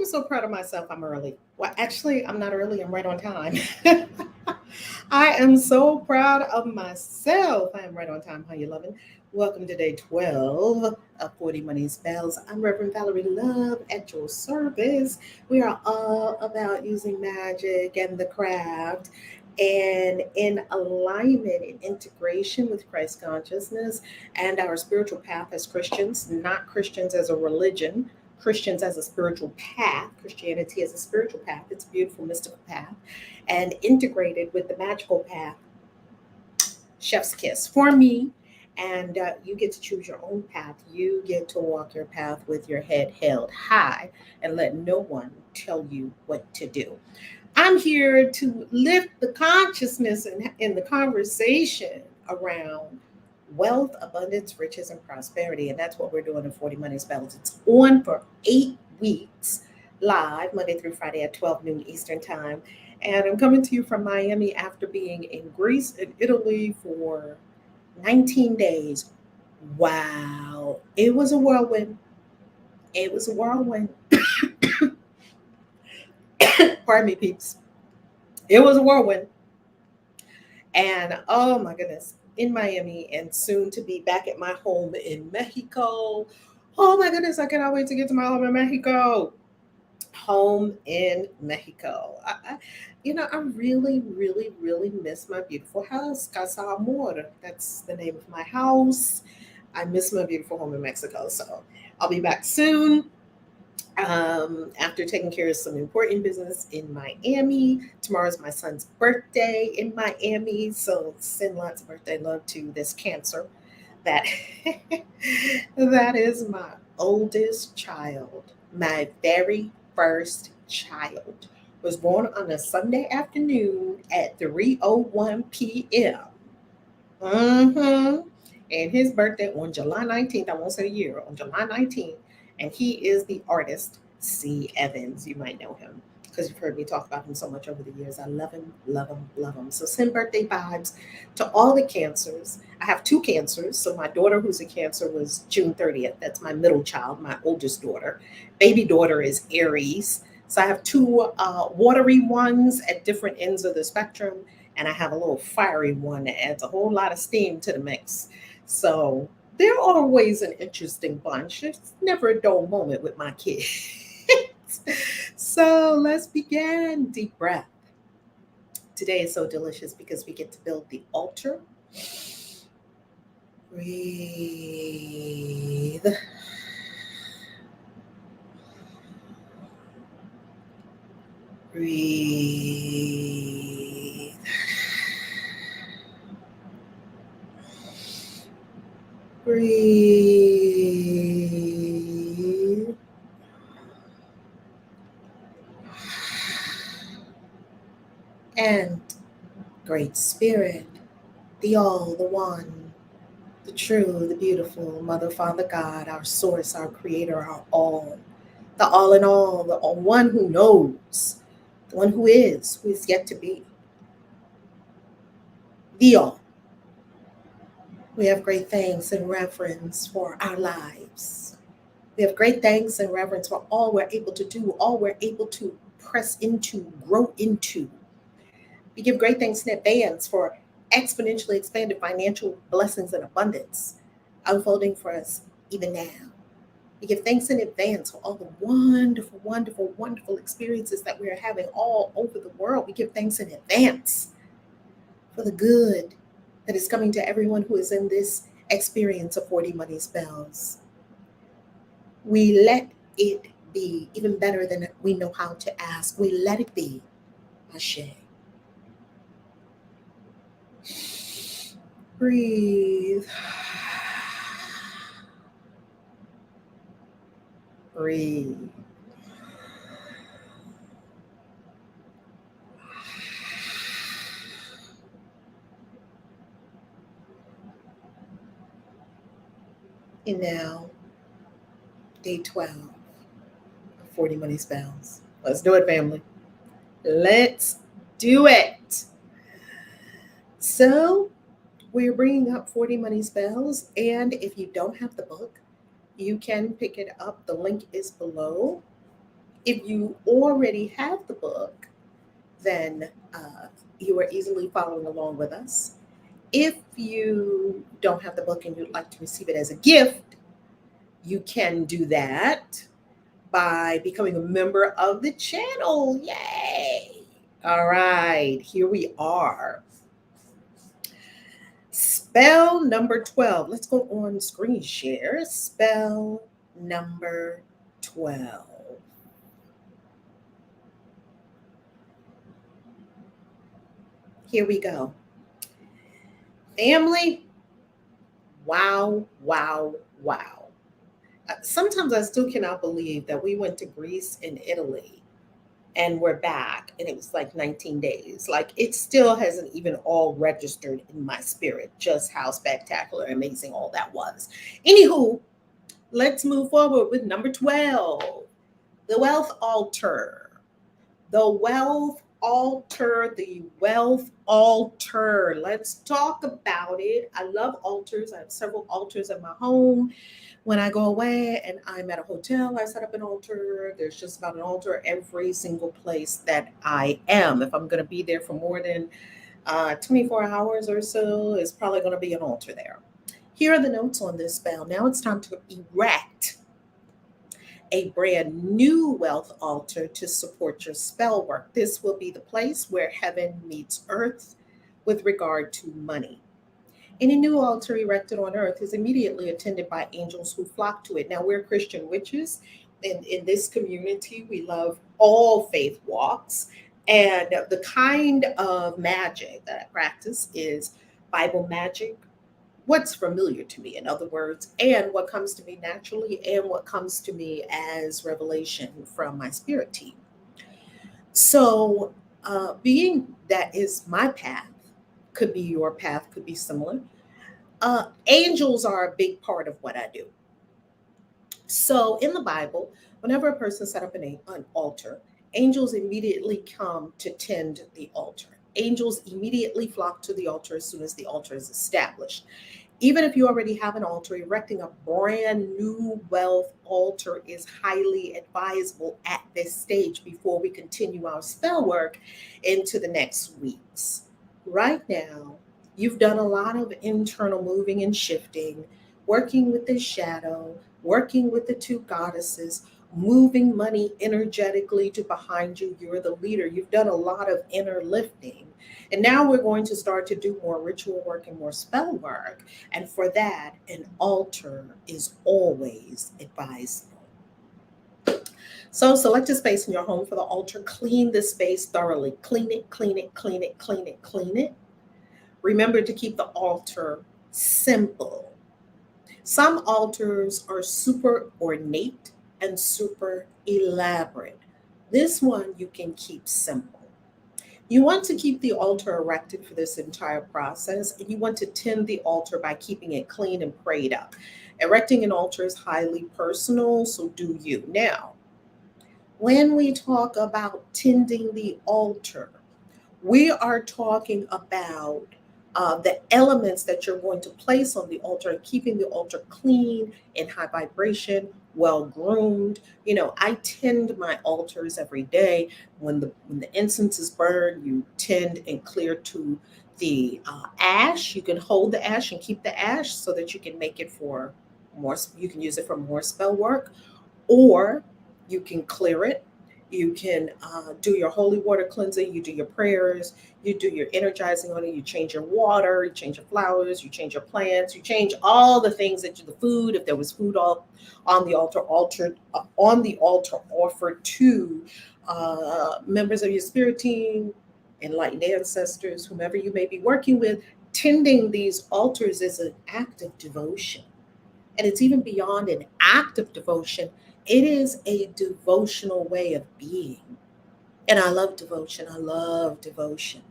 so proud of myself. I'm early. Well, actually, I'm not early. I'm right on time. I am so proud of myself. I am right on time. How you loving? Welcome to day 12 of 40 Money Spells. I'm Reverend Valerie Love at your service. We are all about using magic and the craft and in alignment and integration with Christ consciousness and our spiritual path as Christians, not Christians as a religion, Christians as a spiritual path, Christianity as a spiritual path. It's a beautiful, mystical path, and integrated with the magical path, chef's kiss for me. And you get to choose your own path. You get to walk your path with your head held high and let no one tell you what to do. I'm here to lift the consciousness in the conversation around wealth, abundance, riches, and prosperity. And that's what we're doing in 40 Money Spells. It's on for 8 weeks live, Monday through Friday at 12 noon Eastern Time. And I'm coming to you from Miami after being in Greece and Italy for 19 days. Wow. It was a whirlwind. It was a whirlwind. Pardon me, peeps. It was a whirlwind. And oh my goodness, in Miami and soon to be back at my home in Mexico. Oh my goodness, I cannot wait to get to my home in Mexico. Home in Mexico. I really, really, really miss my beautiful house, Casa Amor. That's the name of my house. I miss my beautiful home in Mexico. So I'll be back soon after taking care of some important business in Miami. Tomorrow's my son's birthday in Miami. So send lots of birthday love to this Cancer. That that is my oldest child, my very first child, was born on a Sunday afternoon at 3:01 p.m. Mm-hmm. And his birthday on July 19th, I won't say the year, on July 19th. And he is the artist, C. Evans. You might know him because you've heard me talk about him so much over the years. I love him, love him, love him. So send birthday vibes to all the Cancers. I have two Cancers. So my daughter, who's a Cancer, was June 30th. That's my middle child, my oldest daughter. Baby daughter is Aries. So I have two watery ones at different ends of the spectrum. And I have a little fiery one that adds a whole lot of steam to the mix. So they're always an interesting bunch. It's never a dull moment with my kids. So let's begin. Deep breath. Today is so delicious because we get to build the altar. Breathe. Breathe. Breathe. And Great Spirit, the All, the One, the True, the Beautiful, Mother, Father, God, our Source, our Creator, our All in all, the all one who knows, the one who is yet to be, the All. We have great thanks and reverence for our lives. We have great thanks and reverence for all we're able to do, all we're able to press into, grow into. We give great thanks in advance for exponentially expanded financial blessings and abundance unfolding for us even now. We give thanks in advance for all the wonderful, wonderful, wonderful experiences that we are having all over the world. We give thanks in advance for the good that is coming to everyone who is in this experience of 40 Money Spells. We let it be even better than we know how to ask. We let it be. Ashe. Breathe. Breathe. And now, day 12 of 40 Money Spells. Let's do it, family. Let's do it. So, we're bringing up 40 Money Spells. And if you don't have the book, you can pick it up. The link is below. If you already have the book, then you are easily following along with us. If you don't have the book and you'd like to receive it as a gift, you can do that by becoming a member of the channel. Yay! All right, here we are. Spell number 12. Let's go on screen share. Spell number 12. Here we go. Family, wow, wow, wow. Sometimes I still cannot believe that we went to Greece and Italy and we're back and it was like 19 days. Like it still hasn't even all registered in my spirit just how spectacular, amazing all that was. Anywho, let's move forward with number 12, the wealth altar. The wealth altar, the wealth altar. Let's talk about it. I love altars. I have several altars at my home. When I go away and I'm at a hotel, I set up an altar. There's just about an altar every single place that I am. If I'm going to be there for more than 24 hours or so, it's probably going to be an altar there. Here are the notes on this spell. Now it's time to erect a brand new wealth altar to support your spell work. This will be the place where heaven meets earth with regard to money. Any new altar erected on earth is immediately attended by angels who flock to it. Now, we're Christian witches. In this community, we love all faith walks. And the kind of magic that I practice is Bible magic, what's familiar to me, in other words, and what comes to me naturally and what comes to me as revelation from my spirit team. So, being that is my path, could be your path, could be similar. Angels are a big part of what I do. So, in the Bible, whenever a person set up an altar, angels immediately come to tend the altar. Angels immediately flock to the altar as soon as the altar is established. Even if you already have an altar, erecting a brand new wealth altar is highly advisable at this stage before we continue our spell work into the next weeks. Right now, you've done a lot of internal moving and shifting, working with the shadow, working with the two goddesses, moving money energetically to behind you. You're the leader. You've done a lot of inner lifting. And now we're going to start to do more ritual work and more spell work. And for that, an altar is always advisable. So select a space in your home for the altar. Clean the space thoroughly. Clean it, clean it, clean it, clean it, clean it. Remember to keep the altar simple. Some altars are super ornate and super elaborate. This one you can keep simple. You want to keep the altar erected for this entire process, and you want to tend the altar by keeping it clean and prayed up. Erecting an altar is highly personal, so do you. Now, when we talk about tending the altar, we are talking about the elements that you're going to place on the altar, keeping the altar clean and high vibration, well groomed. You know, I tend my altars every day. When the incense is burned, you tend and clear to the ash. You can hold the ash and keep the ash so that you can make it for more. You can use it for more spell work, or you can clear it. You can do your holy water cleansing. You do your prayers. You do your energizing on it. You change your water. You change your flowers. You change your plants. You change all the things that you, the food. If there was food all on the altar, on the altar offered to members of your spirit team, enlightened ancestors, whomever you may be working with, tending these altars is an act of devotion. And it's even beyond an act of devotion. It is a devotional way of being. And I love devotion. I love devotion.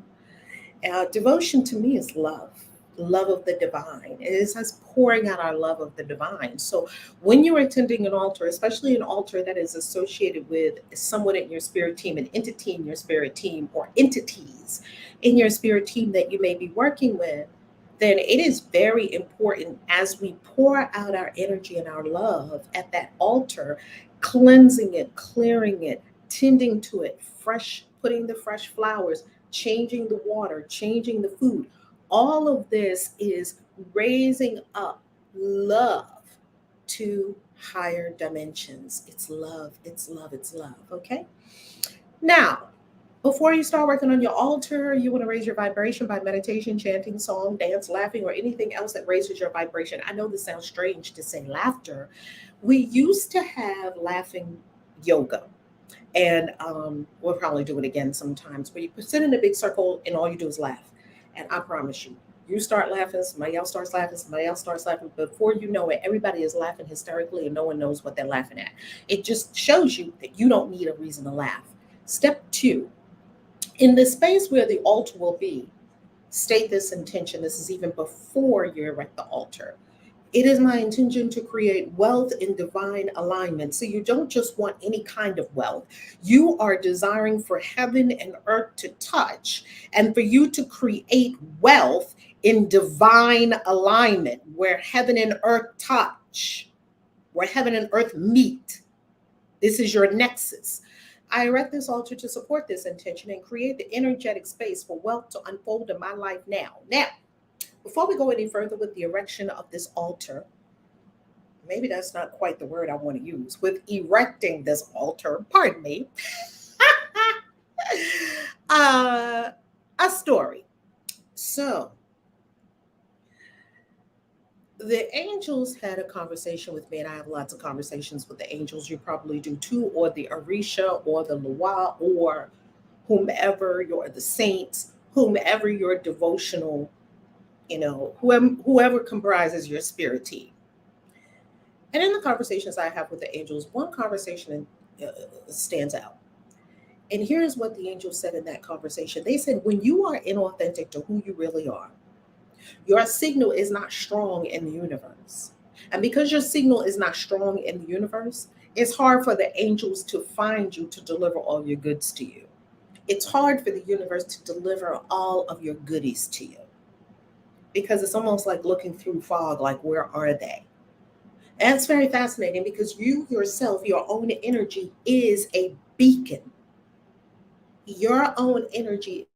Devotion to me is love of the divine. It is us pouring out our love of the divine. So when you're attending an altar, especially an altar that is associated with someone in your spirit team, an entity in your spirit team, or entities in your spirit team that you may be working with, then it is very important as we pour out our energy and our love at that altar, cleansing it, clearing it, tending to it, fresh, putting the fresh flowers, changing the water, changing the food. All of this is raising up love to higher dimensions. It's love, it's love, it's love. Okay. Now, before you start working on your altar, you want to raise your vibration by meditation, chanting, song, dance, laughing, or anything else that raises your vibration. I know this sounds strange to say laughter. We used to have laughing yoga, and we'll probably do it again sometimes, where you sit in a big circle and all you do is laugh. And I promise you, you start laughing, somebody else starts laughing, somebody else starts laughing. Before you know it, everybody is laughing hysterically and no one knows what they're laughing at. It just shows you that you don't need a reason to laugh. Step 2, in the space where the altar will be, state this intention. This is even before you're at the altar. It is my intention to create wealth in divine alignment. So you don't just want any kind of wealth. You are desiring for heaven and earth to touch and for you to create wealth in divine alignment, where heaven and earth touch, where heaven and earth meet. This is your nexus. I erect this altar to support this intention and create the energetic space for wealth to unfold in my life now. Now, before we go any further with the erection of this altar, maybe that's not quite the word I want to use, with erecting this altar, pardon me, a story. So, the angels had a conversation with me, and I have lots of conversations with the angels. You probably do too, or the Orisha, or the Loa, or whomever you're, the saints, whomever your devotional, whoever comprises your spirit team. And in the conversations I have with the angels, one conversation stands out. And here's what the angels said in that conversation. They said, when you are inauthentic to who you really are, your signal is not strong in the universe. And because your signal is not strong in the universe, it's hard for the angels to find you to deliver all your goods to you. It's hard for the universe to deliver all of your goodies to you, because it's almost like looking through fog, like, where are they? And it's very fascinating because you yourself, your own energy is a beacon. Your own energy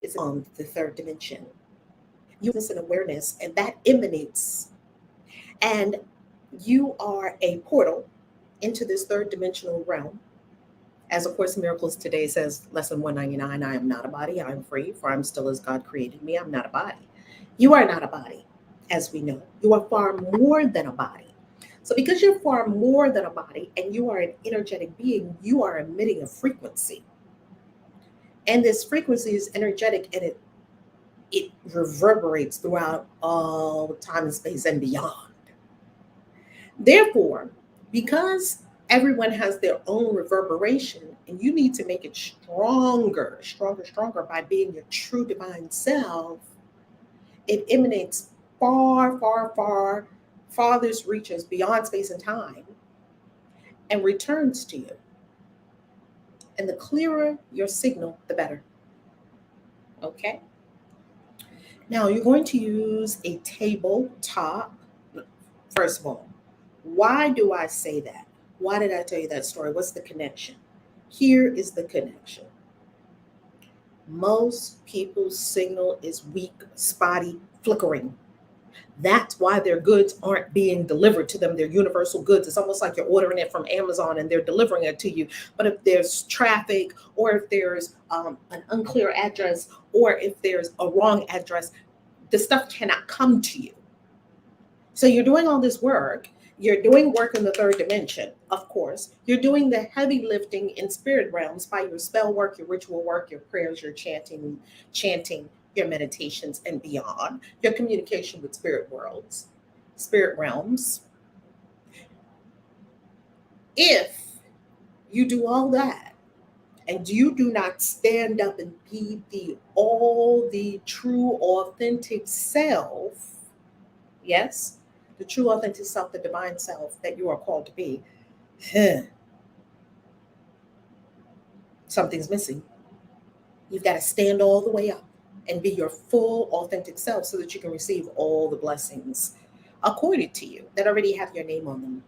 is on the third dimension. You have an awareness, and that emanates. And you are a portal into this third dimensional realm. As A Course in Miracles today says, lesson 199, I am not a body, I am free, for I'm still as God created me. I'm not a body. You are not a body, as we know. You are far more than a body. So because you're far more than a body and you are an energetic being, you are emitting a frequency. And this frequency is energetic, and it reverberates throughout all time and space and beyond. Therefore, because everyone has their own reverberation, and you need to make it stronger, stronger, stronger by being your true divine self, it emanates far, far, far, farthest reaches beyond space and time and returns to you. And the clearer your signal, the better. Okay? Now you're going to use a tabletop. First of all, why do I say that? Why did I tell you that story? What's the connection? Here is the connection. Most people's signal is weak, spotty, flickering. That's why their goods aren't being delivered to them. They're universal goods. It's almost like you're ordering it from Amazon and they're delivering it to you. But if there's traffic, or if there's an unclear address, or if there's a wrong address, the stuff cannot come to you. So you're doing all this work. You're doing work in the third dimension, of course. You're doing the heavy lifting in spirit realms by your spell work, your ritual work, your prayers, your chanting, your meditations, and beyond, your communication with spirit worlds, spirit realms. If you do all that and you do not stand up and be the true authentic self, yes, the true authentic self, the divine self that you are called to be, something's missing. You've got to stand all the way up. and be your full, authentic self so that you can receive all the blessings accorded to you that already have your name on them.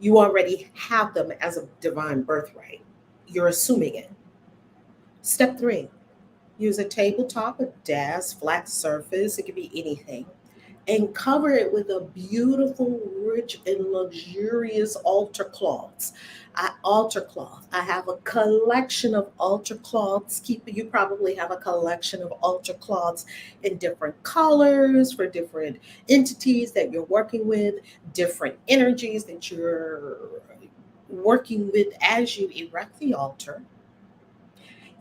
You already have them as a divine birthright. You're assuming it. Step three, use a tabletop, a desk, flat surface, it could be anything, and cover it with a beautiful, rich, and luxurious altar cloths. Altar cloth. I have a collection of altar cloths. You probably have a collection of altar cloths in different colors for different entities that you're working with, different energies that you're working with as you erect the altar.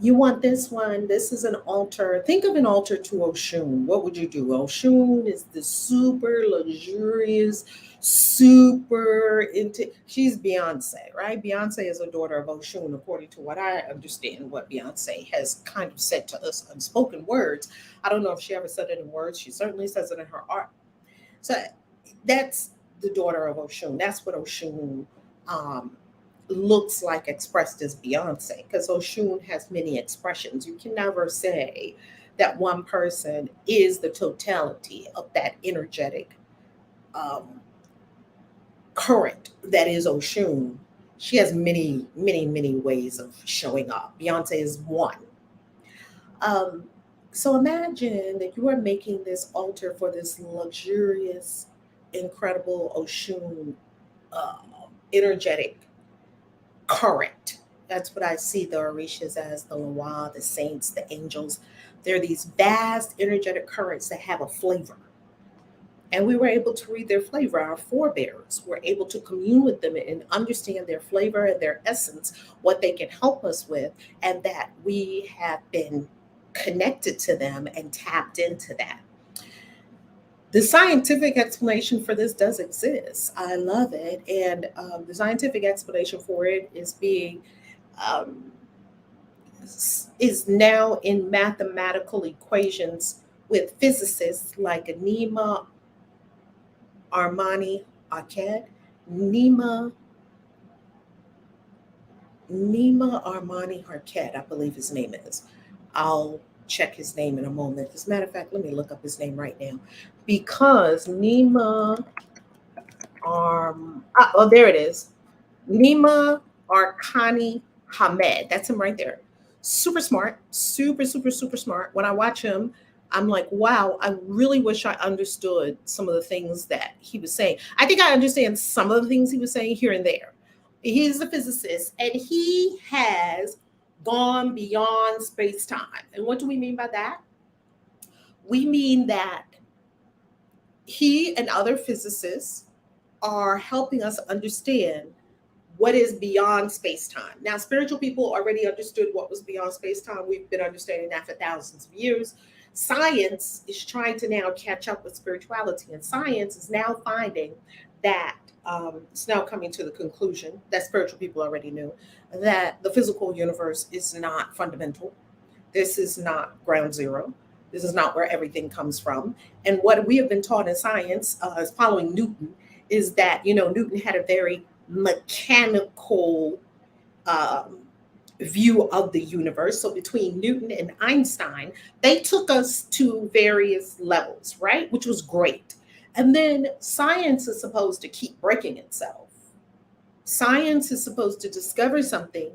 You want this one. This is an altar. Think of an altar to Oshun. What would you do? Oshun is the super luxurious, super into. She's Beyonce, right? Beyonce is a daughter of Oshun, according to what I understand, what Beyonce has kind of said to us unspoken words. I don't know if she ever said it in words. She certainly says it in her art. So that's the daughter of Oshun. That's what Oshun looks like expressed as Beyonce, because Oshun has many expressions. You can never say that one person is the totality of that energetic um, current that is Oshun. She has many, many, many ways of showing up. Beyonce is one. Um, so imagine that you are making this altar for this luxurious, incredible Oshun uh, energetic current. That's what I see the Orishas as, the Loa, the saints, the angels. They're these vast energetic currents that have a flavor. And we were able to read their flavor. Our forebears were able to commune with them and understand their flavor and their essence, what they can help us with, and that we have been connected to them and tapped into that. The scientific explanation for this does exist. I love it. And the scientific explanation for it is being um, is now in mathematical equations with physicists like Armani Arcad, Nima Nima Armani Arcad, I believe his name is. I'll check his name in a moment. As a matter of fact, let me look up his name right now. Because Nima oh, there it is. Nima Arkani Hamed. That's him right there. Super smart, super, super, super smart. When I watch him, I'm like, wow, I really wish I understood some of the things that he was saying. I think I understand some of the things he was saying here and there. He's a physicist and he has gone beyond space time. And what do we mean by that? We mean that he and other physicists are helping us understand what is beyond space time. Now, spiritual people already understood what was beyond space time. We've been understanding that for thousands of years. Science is trying to now catch up with spirituality, and science is now finding that it's now coming to the conclusion that spiritual people already knew that the physical universe is not fundamental. This is not ground zero. This is not where everything comes from. And what we have been taught in science, is following Newton, is that, Newton had a very mechanical um, view of the universe. So between Newton and Einstein, they took us to various levels, right? Which was great. And then science is supposed to keep breaking itself. Science is supposed to discover something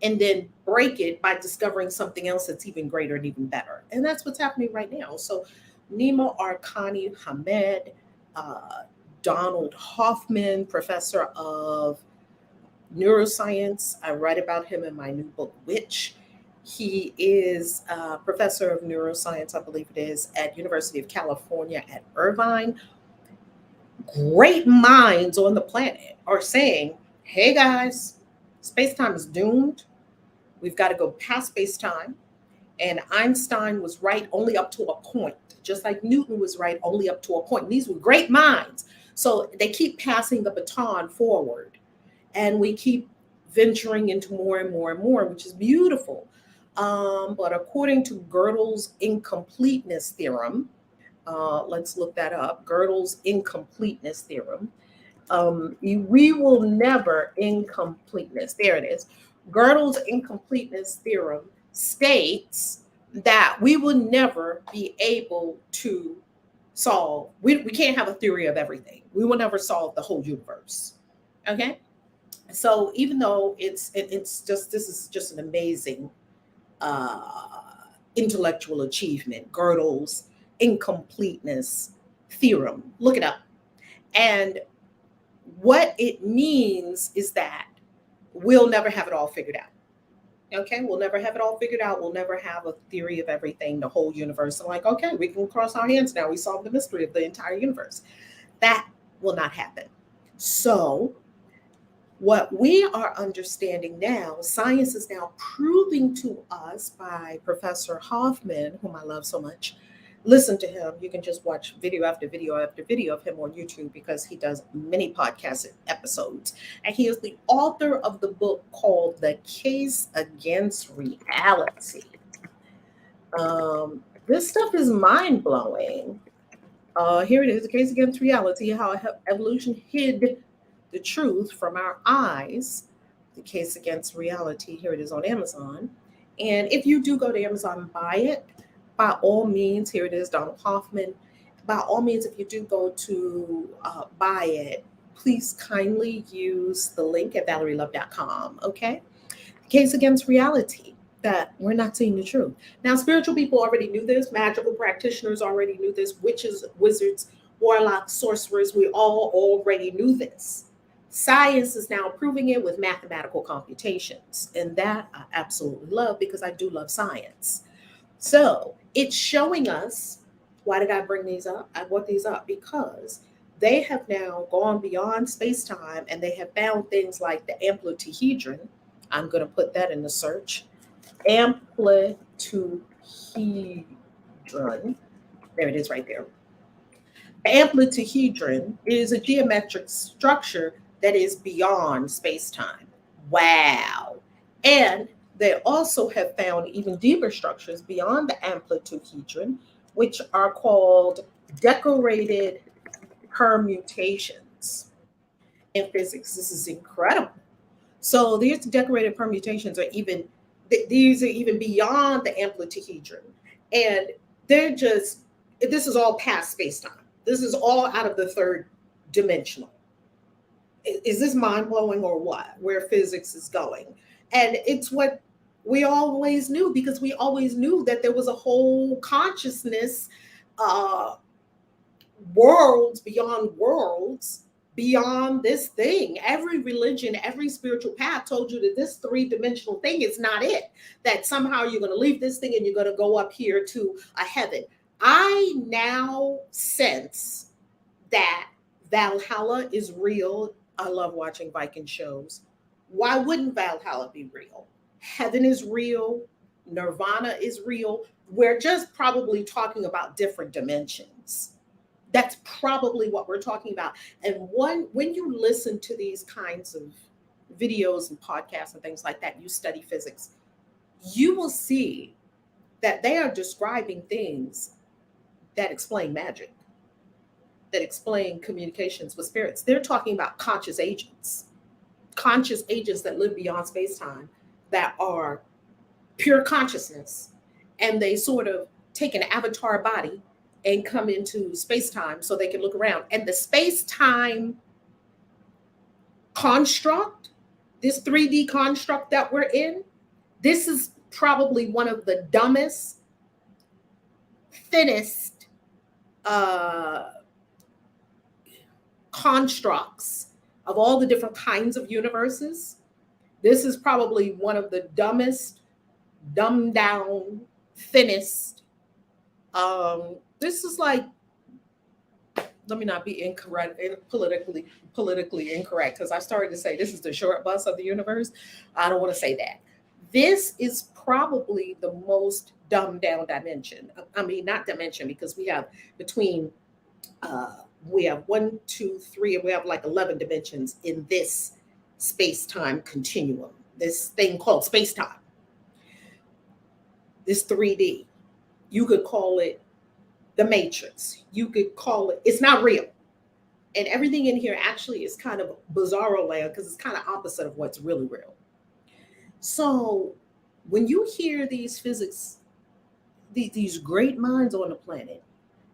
and then break it by discovering something else that's even greater and even better. And that's what's happening right now. So Nima Arkani Hamed, uh, Donald Hoffman, professor of neuroscience. I write about him in my new book, Witch. He is a professor of neuroscience, I believe it is, at University of California at Irvine. Great minds on the planet are saying, hey guys, space-time is doomed. We've got to go past space-time. And Einstein was right only up to a point, just like Newton was right only up to a point. These were great minds. So they keep passing the baton forward. And we keep venturing into more and more and more, which is beautiful. But according to Gödel's incompleteness theorem, let's look that up. Gödel's incompleteness theorem. We will never incompleteness. There it is. Gödel's incompleteness theorem states that we will never be able to solve. We can't have a theory of everything. We will never solve the whole universe. Okay. So even though it's just, this is just an amazing uh, intellectual achievement, Gödel's incompleteness theorem. Look it up. And what it means is that we'll never have it all figured out. Okay, we'll never have it all figured out. We'll never have a theory of everything, the whole universe. And like, okay, we can cross our hands now. We solved the mystery of the entire universe. That will not happen. So, what we are understanding now, science is now proving to us by Professor Hoffman, whom I love so much. Listen to him. You can just watch video after video after video of him on YouTube because he does many podcast episodes. And he is the author of the book called The Case Against Reality. This stuff is mind blowing. Here it is, The Case Against Reality, How Evolution Hid the Truth from Our Eyes. The Case Against Reality. Here it is on Amazon. And if you do go to Amazon and buy it, by all means, here it is, Donald Hoffman. By all means, if you do go to buy it, please kindly use the link at ValerieLove.com, okay? Case Against Reality, that we're not seeing the truth. Now, spiritual people already knew this. Magical practitioners already knew this. Witches, wizards, warlocks, sorcerers, we all already knew this. Science is now proving it with mathematical computations. And that I absolutely love because I do love science. So it's showing us, why did I bring these up? I brought these up because they have now gone beyond space-time and they have found things like the amplituhedron. I'm going to put that in the search. Amplituhedron. There it is right there. Amplituhedron is a geometric structure that is beyond space-time. Wow. And they also have found even deeper structures beyond the amplituhedron, which are called decorated permutations. In physics, this is incredible. So these decorated permutations are even, these are even beyond the amplituhedron. And they're just, this is all past space-time. This is all out of the third dimensional. Is this mind-blowing or what? Where physics is going? And it's what we always knew, because we always knew that there was a whole consciousness, worlds beyond this thing. Every religion, every spiritual path told you that this three-dimensional thing is not it, that somehow you're going to leave this thing and you're going to go up here to a heaven. I now sense that Valhalla is real. I love watching Viking shows. Why wouldn't Valhalla be real? Heaven is real. Nirvana is real. We're just probably talking about different dimensions. That's probably what we're talking about. And when you listen to these kinds of videos and podcasts and things like that, you study physics, you will see that they are describing things that explain magic, that explain communications with spirits. They're talking about conscious agents that live beyond space-time, that are pure consciousness, and they sort of take an avatar body and come into space-time so they can look around. And the space-time construct, this 3D construct that we're in, this is probably one of the dumbest, thinnest constructs of all the different kinds of universes. This is probably one of the dumbest, dumbed down, thinnest. This is like, let me not be incorrect, politically incorrect, because I started to say this is the short bus of the universe. I don't want to say that. This is probably the most dumbed down dimension. I mean, not dimension, because we have between, we have 1, 2, 3, and we have like 11 dimensions in this space-time continuum, this thing called space-time, this 3D. You could call it the Matrix. You could call it, it's not real. And everything in here actually is kind of bizarro land, because it's kind of opposite of what's really real. So when you hear these physics these great minds on the planet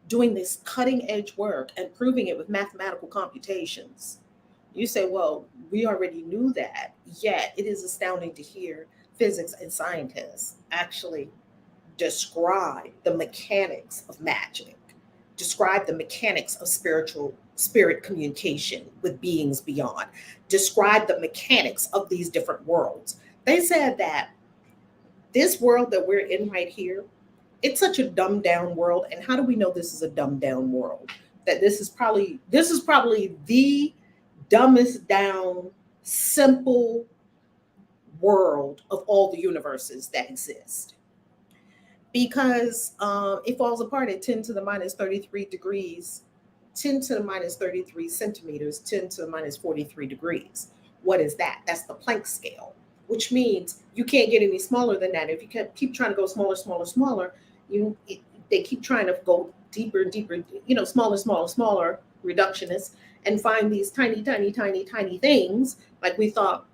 doing this cutting edge work and proving it with mathematical computations. You say, well, we already knew that. Yet it is astounding to hear physics and scientists actually describe the mechanics of magic, describe the mechanics of spirit communication with beings beyond, describe the mechanics of these different worlds. They said that this world that we're in right here, it's such a dumbed down world. And how do we know this is a dumbed down world? That this is probably the dumbest down, simple world of all the universes that exist. Because it falls apart at 10 to the minus 33 degrees, 10 to the minus 33 centimeters, 10 to the minus 43 degrees. What is that? That's the Planck scale, which means you can't get any smaller than that. If you keep trying to go smaller, smaller, smaller, they keep trying to go deeper and deeper, smaller, smaller, smaller, reductionists, and find these tiny, tiny, tiny, tiny things. Like we thought,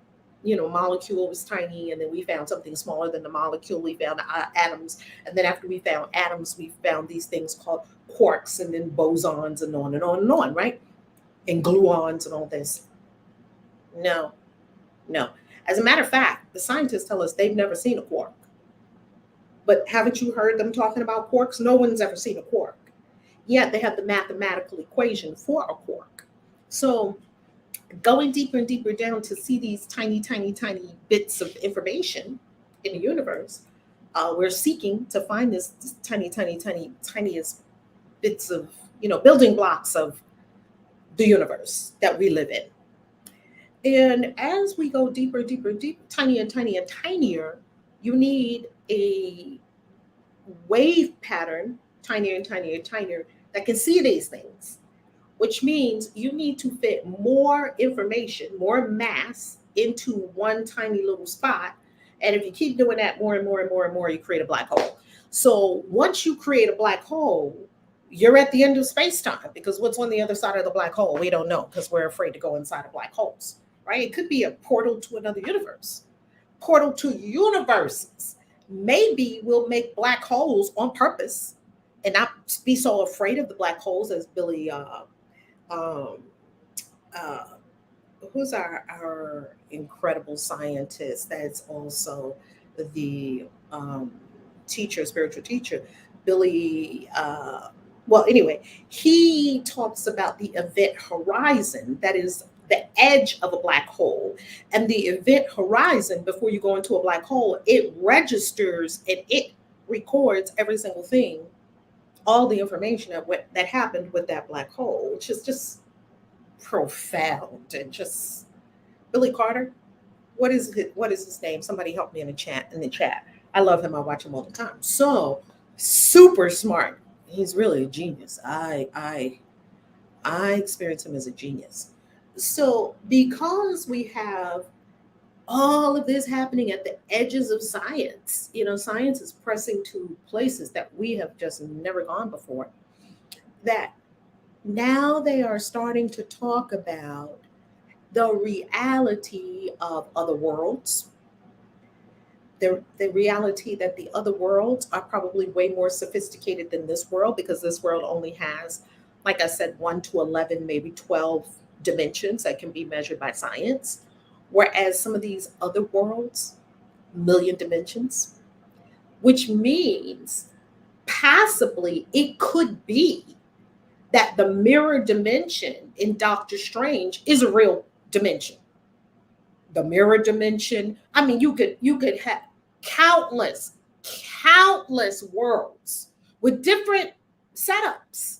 molecule was tiny, and then we found something smaller than the molecule. We found atoms, and then after we found atoms, we found these things called quarks, and then bosons, and on and on and on, right? And gluons and all this. No. As a matter of fact, the scientists tell us they've never seen a quark. But haven't you heard them talking about quarks? No one's ever seen a quark. Yet they have the mathematical equation for a quark. So going deeper and deeper down to see these tiny, tiny, tiny bits of information in the universe, we're seeking to find this tiny, tiny, tiny, tiniest bits of, building blocks of the universe that we live in. And as we go deeper, deeper, deeper, tinier and tinier and tinier, you need a wave pattern, tinier and tinier and tinier, that can see these things, which means you need to fit more information, more mass into one tiny little spot. And if you keep doing that more and more and more and more, you create a black hole. So once you create a black hole, you're at the end of space-time, because what's on the other side of the black hole? We don't know, because we're afraid to go inside of black holes, right? It could be a portal to another universe, portal to universes. Maybe we'll make black holes on purpose and not be so afraid of the black holes as Billy, who's our incredible scientist that's also the spiritual teacher, Billy, well, anyway, he talks about the event horizon, that is the edge of a black hole. And the event horizon, before you go into a black hole, it registers and it records every single thing, all the information that happened with that black hole, which is just profound. And just Billy Carter, what is his name? Somebody help me in the chat. I love him. I watch him all the time. So super smart. He's really a genius. I experience him as a genius. So because we have all of this happening at the edges of science, science is pressing to places that we have just never gone before, that now they are starting to talk about the reality of other worlds, the reality that the other worlds are probably way more sophisticated than this world, because this world only has, like I said, 1 to 11, maybe 12 dimensions that can be measured by science, whereas some of these other worlds, million dimensions, which means possibly it could be that the mirror dimension in Doctor Strange is a real dimension. The mirror dimension, I mean, you could have countless worlds with different setups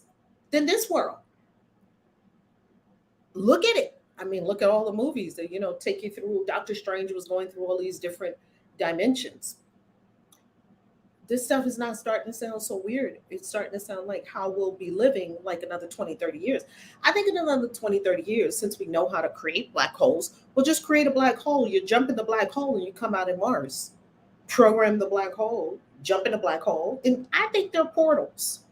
than this world. Look at it. I mean, look at all the movies that, take you through. Doctor Strange was going through all these different dimensions. This stuff is not starting to sound so weird. It's starting to sound like how we'll be living like another 20, 30 years. I think in another 20, 30 years, since we know how to create black holes, we'll just create a black hole. You jump in the black hole and you come out in Mars. Program the black hole, jump in a black hole. And I think they're portals.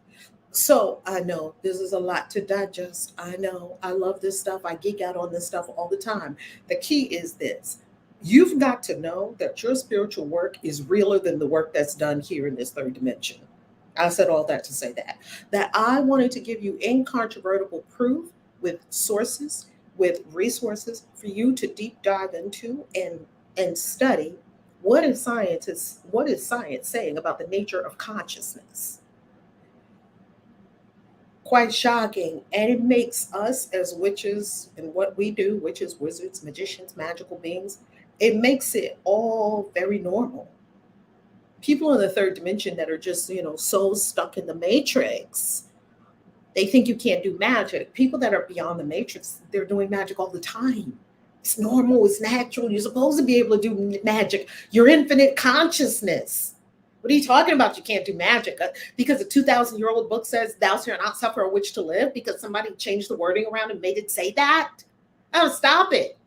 So I know this is a lot to digest. I know I love this stuff. I geek out on this stuff all the time. The key is this. You've got to know that your spiritual work is realer than the work that's done here in this third dimension. I said all that to say that I wanted to give you incontrovertible proof with sources, with resources for you to deep dive into and study what is science saying about the nature of consciousness. Quite shocking, and it makes us as witches and what we do, witches, wizards, magicians, magical beings, it makes it all very normal. People in the third dimension that are just, so stuck in the matrix, they think you can't do magic. People that are beyond the matrix, they're doing magic all the time. It's normal, it's natural. You're supposed to be able to do magic. Your infinite consciousness. What are you talking about? You can't do magic because a 2,000-year-old book says thou shalt not suffer a witch to live because somebody changed the wording around and made it say that. Oh, stop it.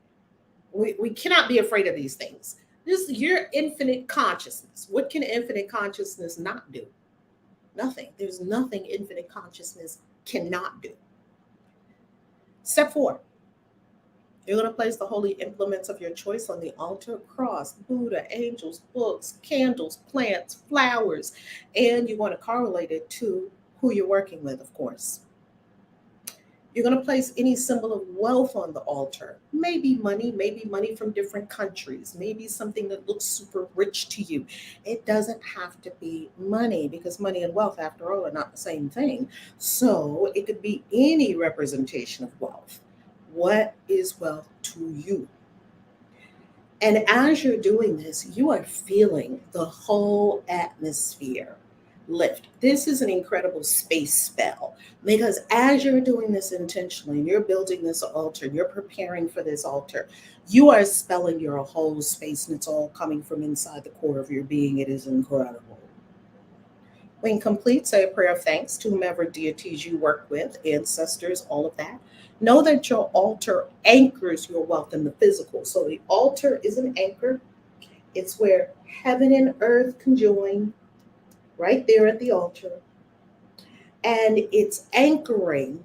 We cannot be afraid of these things. This is your infinite consciousness. What can infinite consciousness not do? Nothing. There's nothing infinite consciousness cannot do. Step 4. You're going to place the holy implements of your choice on the altar: cross, Buddha, angels, books, candles, plants, flowers, and you want to correlate it to who you're working with, of course. You're going to place any symbol of wealth on the altar. Maybe money from different countries, maybe something that looks super rich to you. It doesn't have to be money because money and wealth, after all, are not the same thing. So it could be any representation of wealth. What is wealth to you? And as you're doing this, you are feeling the whole atmosphere lift. This is an incredible space spell because as you're doing this intentionally, and you're building this altar, you're preparing for this altar, you are spelling your whole space, and it's all coming from inside the core of your being. It is incredible. When complete, say a prayer of thanks to whomever deities you work with, ancestors, all of that. Know that your altar anchors your wealth in the physical. So the altar is an anchor. It's where heaven and earth conjoin, right there at the altar. And it's anchoring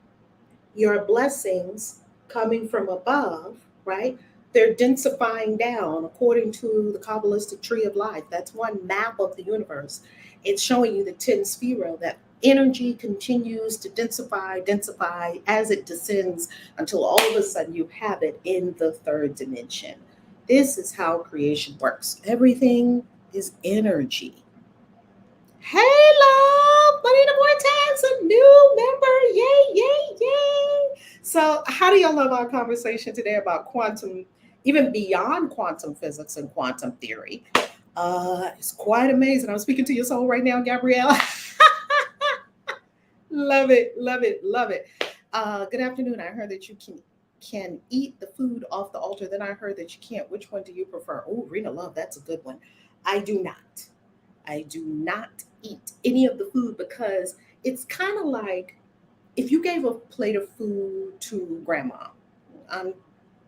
your blessings coming from above, right? They're densifying down according to the Kabbalistic tree of life. That's one map of the universe. It's showing you the 10 spiral, that energy continues to densify as it descends until all of a sudden you have it in the third dimension. This is how creation works. Everything is energy. Hey, love, put in more tags, a new member. Yay, yay, yay. So how do y'all love our conversation today about quantum, even beyond quantum physics and quantum theory? It's quite amazing. I'm speaking to your soul right now, Gabrielle. Love it, love it, love it. Good afternoon. I heard that you can eat the food off the altar. Then I heard that you can't. Which one do you prefer? Oh, Rena Love, that's a good one. I do not eat any of the food because it's kind of like if you gave a plate of food to grandma. I'm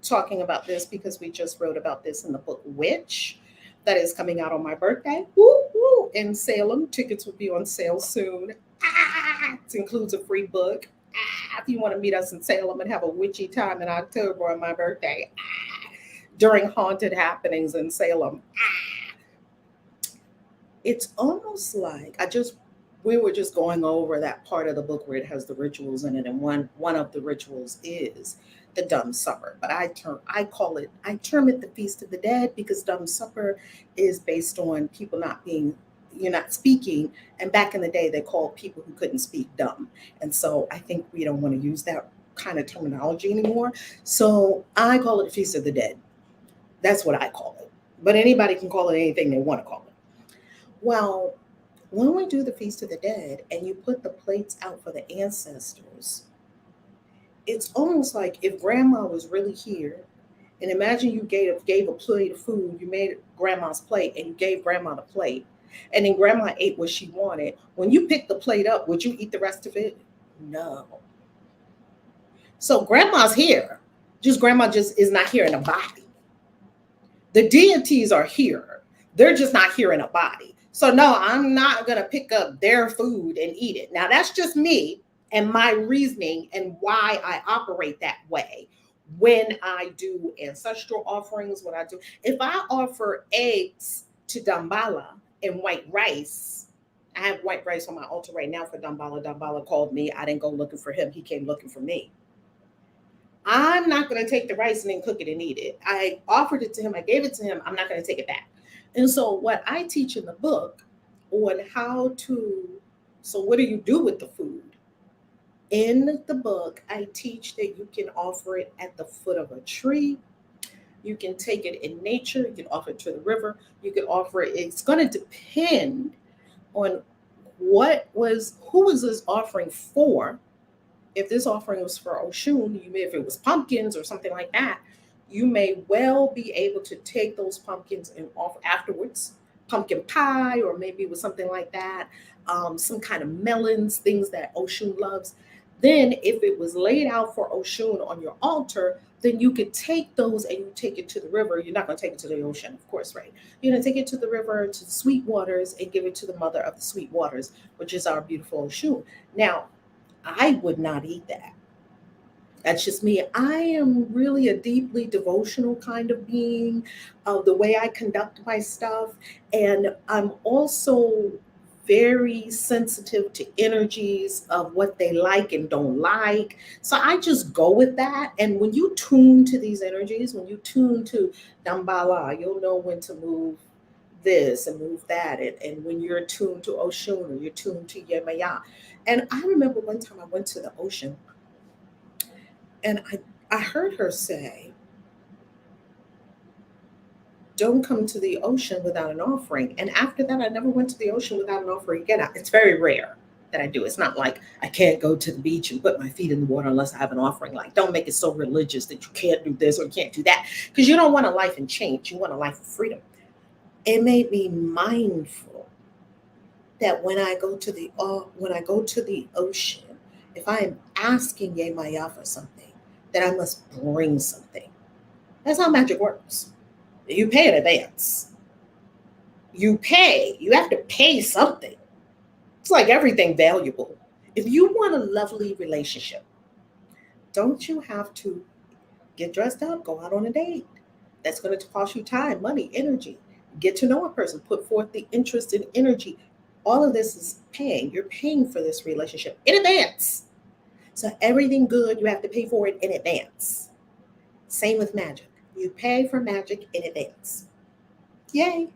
talking about this because we just wrote about this in the book Witch that is coming out on my birthday. Woo, woo, in Salem. Tickets will be on sale soon. It includes a free book. If you want to meet us in Salem and have a witchy time in October on my birthday, during haunted happenings in Salem. It's almost like we were just going over that part of the book where it has the rituals in it, and one of the rituals is the dumb supper. But I term it the Feast of the Dead because dumb supper is based on people you're not speaking, and back in the day they called people who couldn't speak dumb, and so I think we don't want to use that kind of terminology anymore. So I call it Feast of the Dead. That's what I call it, but anybody can call it anything they want to call it. Well, when we do the Feast of the Dead and you put the plates out for the ancestors, it's almost like if grandma was really here, and imagine you gave a plate of food, you made grandma's plate and you gave grandma the plate, and then grandma ate what she wanted. When you pick the plate up, would you eat the rest of it? No. So grandma's here, grandma is not here in a body. The deities are here. They're just not here in a body. So no, I'm not going to pick up their food and eat it. Now that's just me and my reasoning and why I operate that way. When I do ancestral offerings, if I offer eggs to Dambala and white rice, I have white rice on my altar right now for Dambala. Dambala called me. I didn't go looking for him. He came looking for me. I'm not going to take the rice and then cook it and eat it. I offered it to him. I gave it to him. I'm not going to take it back. And so what I teach in the book on how to, so what do you do with the food? In the book, I teach that you can offer it at the foot of a tree. You can take it in nature. You can offer it to the river. You can offer it. It's going to depend on who was this offering for. If this offering was for Oshun, if it was pumpkins or something like that, you may well be able to take those pumpkins and offer afterwards, pumpkin pie, or maybe it was something like that, some kind of melons, things that Oshun loves. Then if it was laid out for Oshun on your altar, then you could take those and you take it to the river. You're not going to take it to the ocean, of course, right? You're going to take it to the river, to the sweet waters, and give it to the mother of the sweet waters, which is our beautiful Oshun. Now, I would not eat that. That's just me. I am really a deeply devotional kind of being, the way I conduct my stuff. And I'm also very sensitive to energies of what they like and don't like. So I just go with that. And when you tune to these energies, when you tune to Dambala, you'll know when to move this and move that. And when you're tuned to Oshun or you're tuned to Yemaya. And I remember one time I went to the ocean and I heard her say, don't come to the ocean without an offering. And after that, I never went to the ocean without an offering again. It's very rare that I do. It's not like I can't go to the beach and put my feet in the water unless I have an offering. Like, don't make it so religious that you can't do this or you can't do that, because you don't want a life in change. You want a life of freedom. It made me mindful that when I go to the ocean, if I am asking Yemaya for something, that I must bring something. That's how magic works. You pay in advance. You have to pay something. It's like everything valuable. If you want a lovely relationship, don't you have to get dressed up, go out on a date? That's going to cost you time, money, energy. Get to know a person, put forth the interest and energy. All of this is paying. You're paying for this relationship in advance. So everything good, you have to pay for it in advance. Same with magic. You pay for magic in advance. Yay.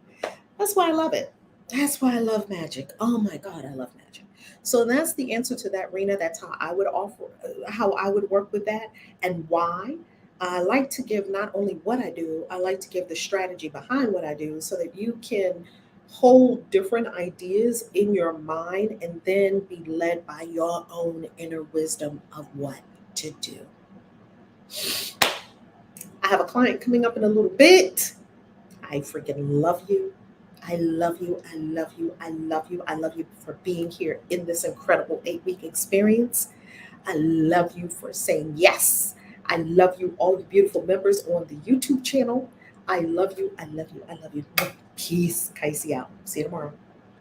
That's why I love it. That's why I love magic. Oh my God, I love magic. So that's the answer to that, Rena. That's how I would work with that, and why. I like to give not only what I do, I like to give the strategy behind what I do so that you can hold different ideas in your mind and then be led by your own inner wisdom of what to do. I have a client coming up in a little bit. I freaking love you. I love you. I love you. I love you. I love you for being here in this incredible 8-week experience. I love you for saying yes. I love you, all the beautiful members on the YouTube channel. I love you. I love you. I love you. Peace. KAISI out. See you tomorrow.